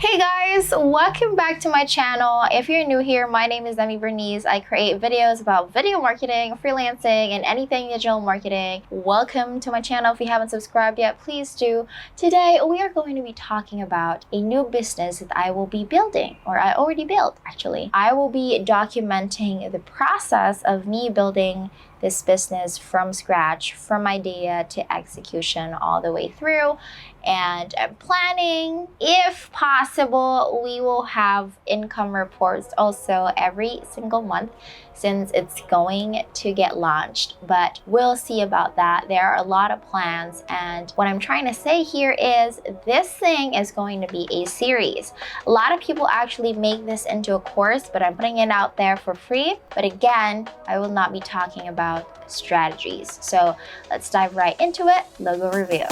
Hey guys, welcome back to my channel. If you're new here, my name is Demi Bernice. I create videos about video marketing, freelancing, and anything digital marketing. Welcome to my channel. If you haven't subscribed yet, please do. Today, we are going to be talking about a new business that I will be building, or I already built actually. I will be documenting the process of me building this business from scratch, from idea to execution all the way through. And I'm planning, if possible, we will have income reports also every single month since it's going to get launched, but we'll see about that. There are a lot of plans, and what I'm trying to say here is this thing is going to be a series. A lot of people actually make this into a course, but I'm putting it out there for free. But again, I will not be talking about strategies. So let's dive right into it. Logo review.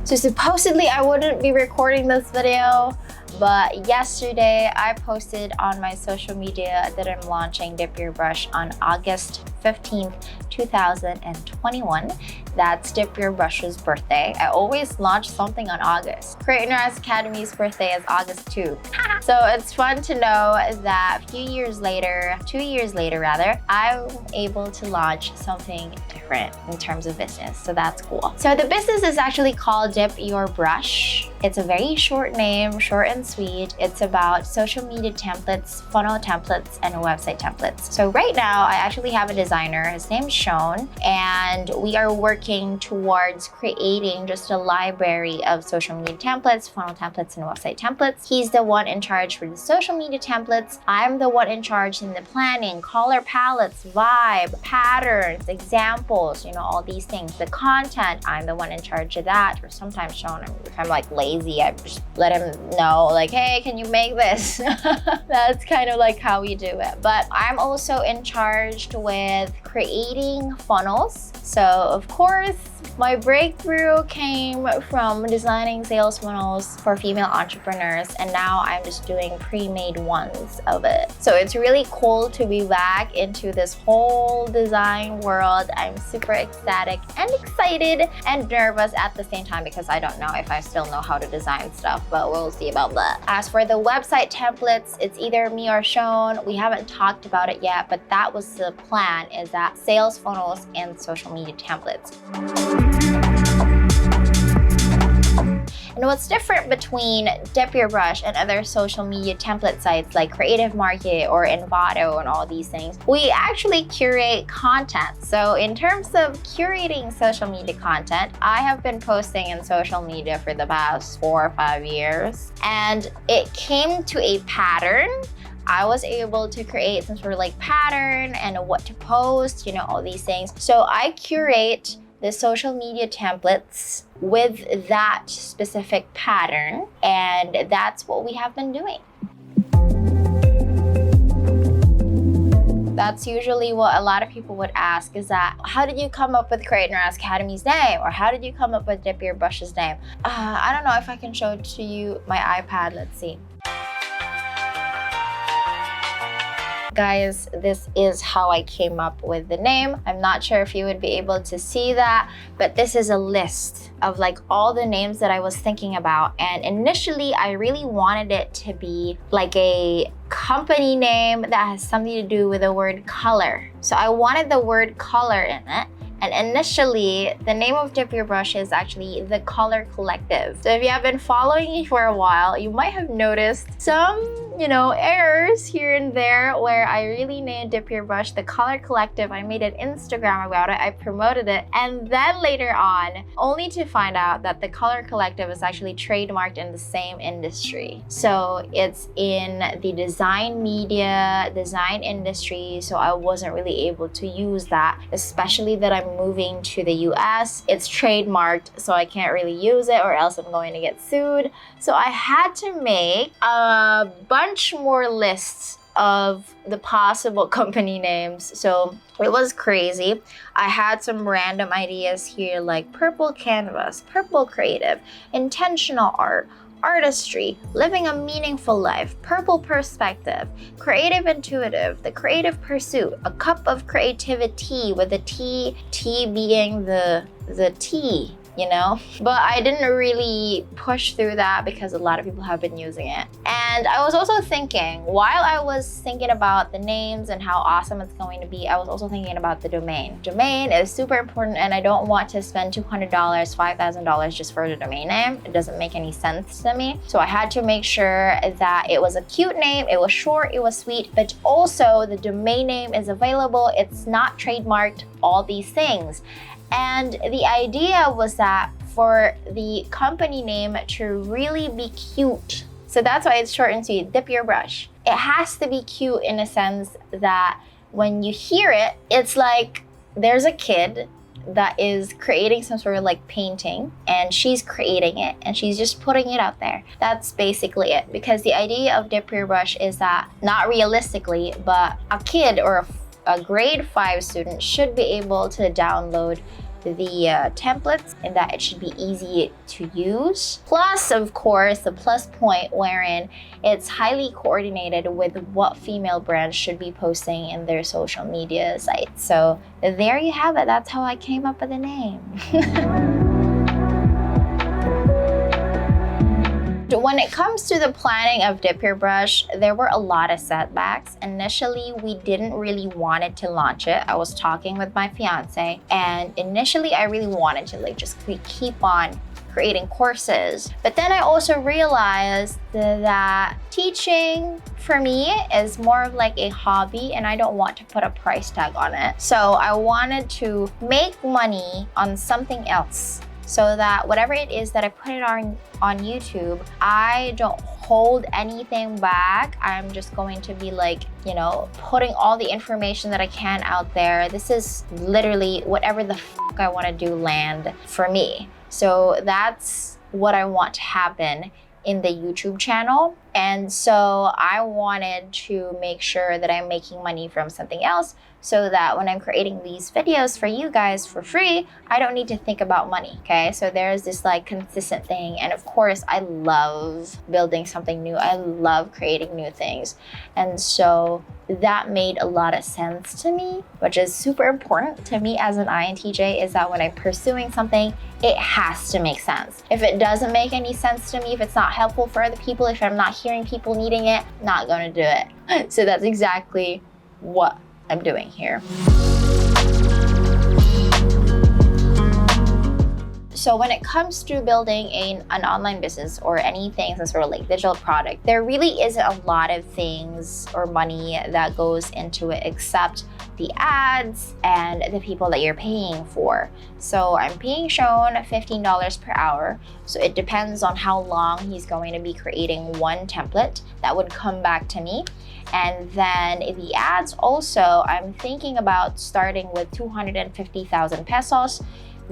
So supposedly I wouldn't be recording this video, but yesterday I posted on my social media that I'm launching Dip Your Brush on August 15th, 2021. That's Dip Your Brush's birthday. I always launch something on August. Creators Academy's birthday is August 2. So it's fun to know that a few years later, 2 years later rather, I'm able to launch something different in terms of business. So that's cool. So the business is actually called Dip Your Brush. It's a very short name, short and sweet. It's about social media templates, funnel templates, and website templates. So right now, I actually have a designer. His name's Sean, and we are working towards creating just a library of social media templates, funnel templates, and website templates. He's the one in charge for the social media templates. I'm the one in charge in the planning, color palettes, vibe, patterns, examples, all these things. The content, I'm the one in charge of that. Or sometimes Sean, if I'm like lazy, I just let him know, like, hey, can you make this? That's kind of like how we do it. But I'm also in charge with creating funnels. So of course, my breakthrough came from designing sales funnels for female entrepreneurs, and now I'm just doing pre-made ones of it. So it's really cool to be back into this whole design world. I'm super ecstatic and excited and nervous at the same time because I don't know if I still know how to design stuff, but we'll see about that. As for the website templates, it's either me or Sean. We haven't talked about it yet, but that was the plan, is that sales funnels and social media templates. And what's different between Dip Your Brush and other social media template sites like Creative Market or Envato and all these things, we actually curate content. So in terms of curating social media content, I have been posting in social media for the past 4 or 5 years, and it came to a pattern. I was able to create some sort of like pattern and what to post, all these things. So I curate the social media templates with that specific pattern, and that's what we have been doing. That's usually what a lot of people would ask, is that, how did you come up with Creators Academy's name? Or how did you come up with Dip Your Brush's name? I don't know if I can show it to you my iPad. Let's see. Guys, this is how I came up with the name. I'm not sure if you would be able to see that, but this is a list of like all the names that I was thinking about. And initially, I really wanted it to be like a company name that has something to do with the word color. So I wanted the word color in it. And initially, the name of Dip Your Brush is actually The Color Collective. So if you have been following me for a while, you might have noticed some, errors here and there where I really named Dip Your Brush The Color Collective. I made an Instagram about it, I promoted it, and then later on, only to find out that The Color Collective is actually trademarked in the same industry. So it's in the design media, design industry, so I wasn't really able to use that, especially that I'm moving to the US. It's trademarked, so I can't really use it or else I'm going to get sued. So I had to make a bunch more lists of the possible company names. So it was crazy. I had some random ideas here like purple canvas, purple creative, intentional art, artistry, living a meaningful life, purple perspective, creative intuitive, the creative pursuit, a cup of creativity with the tea being the tea, you know? But I didn't really push through that because a lot of people have been using it. And I was also thinking, while I was thinking about the names and how awesome it's going to be, I was also thinking about the domain. Domain is super important, and I don't want to spend $200, $5,000 just for the domain name. It doesn't make any sense to me. So I had to make sure that it was a cute name, it was short, it was sweet, but also the domain name is available, it's not trademarked, all these things. And the idea was that for the company name to really be cute, so that's why it's short and sweet, Dip Your Brush. It has to be cute in a sense that when you hear it, it's like there's a kid that is creating some sort of like painting, and she's creating it and she's just putting it out there. That's basically it. Because the idea of Dip Your Brush is that, not realistically, but a kid or a grade 5 student should be able to download the templates, and that it should be easy to use. Plus, of course, the plus point wherein it's highly coordinated with what female brands should be posting in their social media sites. So there you have it. That's how I came up with the name. When it comes to the planning of Dip Your Brush, there were a lot of setbacks. Initially, we didn't really wanted to launch it. I was talking with my fiance, and initially I really wanted to like just keep on creating courses. But then I also realized that teaching for me is more of like a hobby, and I don't want to put a price tag on it. So I wanted to make money on something else, so that whatever it is that I put it on YouTube, I don't hold anything back. I'm just going to be like, you know, putting all the information that I can out there. This is literally whatever the fuck I want to do land for me. So that's what I want to happen in the YouTube channel. And so I wanted to make sure that I'm making money from something else, so that when I'm creating these videos for you guys for free, I don't need to think about money, okay? So there's this like consistent thing. And of course, I love building something new. I love creating new things. And so that made a lot of sense to me, which is super important to me as an INTJ, is that when I'm pursuing something, it has to make sense. If it doesn't make any sense to me, if it's not helpful for other people, if I'm not hearing people needing it, not gonna do it. So that's exactly what I'm doing here. So when it comes to building an online business or anything, some sort of like digital product, there really isn't a lot of things or money that goes into it except the ads and the people that you're paying for. So I'm being shown $15 per hour. So it depends on how long he's going to be creating one template that would come back to me. And then the ads also, I'm thinking about starting with 250,000 pesos.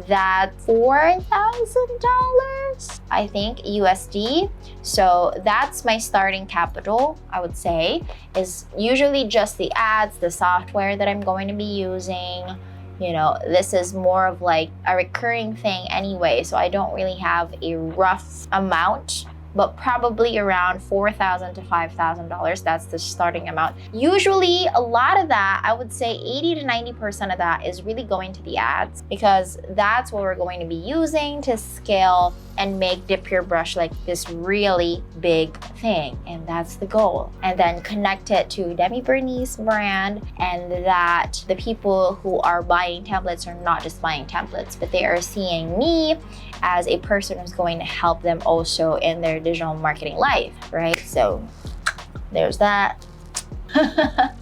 That's $4,000, I think, USD. So that's my starting capital, I would say, is usually just the ads, the software that I'm going to be using. You know, this is more of like a recurring thing anyway, so I don't really have a rough amount, but probably around $4,000 to $5,000. That's the starting amount. Usually a lot of that, I would say 80 to 90% of that is really going to the ads, because that's what we're going to be using to scale and make Dip Your Brush like this really big thing. And that's the goal. And then connect it to Demi Bernice brand, and that the people who are buying templates are not just buying templates, but they are seeing me as a person who's going to help them also in their digital marketing life, right? So there's that.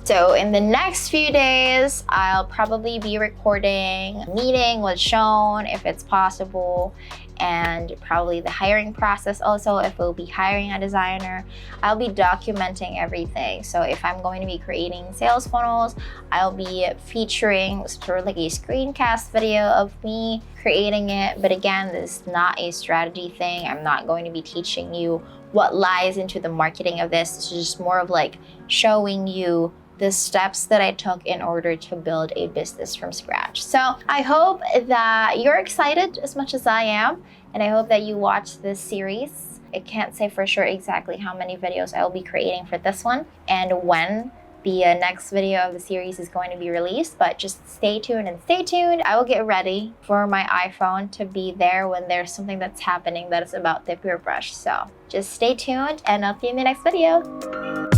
So in the next few days, I'll probably be recording a meeting with Sean if it's possible, and probably the hiring process also, if we'll be hiring a designer. I'll be documenting everything. So if I'm going to be creating sales funnels, I'll be featuring sort of like a screencast video of me creating it. But again, this is not a strategy thing. I'm not going to be teaching you what lies into the marketing of this. It's just more of like showing you the steps that I took in order to build a business from scratch. So I hope that you're excited as much as I am, and I hope that you watch this series. I can't say for sure exactly how many videos I will be creating for this one and when the next video of the series is going to be released, but just stay tuned and stay tuned. I will get ready for my iPhone to be there when there's something that's happening that is about Dip Your Brush. So just stay tuned and I'll see you in the next video.